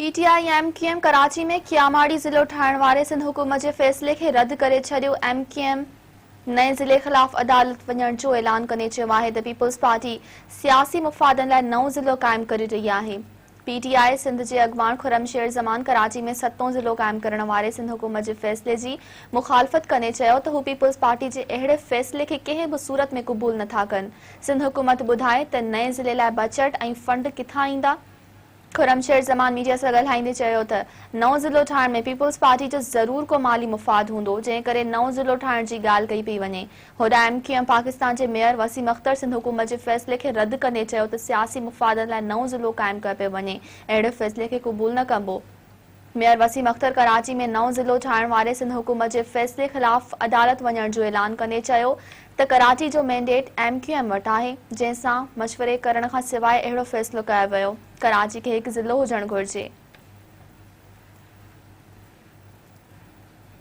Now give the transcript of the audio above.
PTI MQM Karachi में क़ियामाड़ी ज़िलो ठाहिण वारे सिंध हुकूमत जे फ़ैसिले खे रद्द करे छॾियो। एमक्यूएम नए ज़िले ख़िलाफ़ अदालत वञण जो ऐलान कंदे चयो आहे त पीपल्स पार्टी सियासी मुफ़ादनि लाइ नओं ज़िलो क़ाइमु करे रही आहे। पीटीआई सिंध जे अॻवान खुर्रमशेर ज़मान कराची में 7हों ज़िलो क़ाइमु करण वारे सिंध हुकूमत जे फ़ैसिले जी मुख़ालफ़त कंदे चयो त हू पीपल्स पार्टी जे अहिड़े फ़ैसिले खे कंहिं बि सूरत में क़बूल नथा कनि। सिंध हुकूमत ॿुधाए त नए ज़िले लाइ बजट ऐं फंड किथां ईंदा। खुर्रमशेर ज़मान मीडिया सां ॻाल्हाईंदे चयो त नओं ज़िलो ठाहिण में पीपल्स पार्टी जो ज़रूर को माली मुफ़ाद हूंदो, जंहिं करे नओं ज़िलो ठाहिण जी ॻाल्हि कई पई वञे। होॾां एमक्यूएम पाकिस्तान जे मेयर वसीम अख्तर सिंध हुकूमत जे फ़ैसिले खे रद्द कंदे चयो त सियासी मुफ़ादनि लाइ नओं ज़िलो क़ाइमु कयो पियो वञे, अहिड़े फ़ैसिले खे क़बूल न कबो। मेयर वसीम अख्तर कराची में नओं ज़िलो ठाहिण वारे सिंध हुकूमत जे फ़ैसिले ख़िलाफ़ अदालत वञण जो ऐलान कंदे चयो त कराची जो मैंडेट एमक्यूएम वटि आहे, जंहिं सां मशवरे करण खां सवाइ अहिड़ो फ़ैसिलो कयो वियो। कराची खे हिकु ज़िलो हुजणु घुरिजे।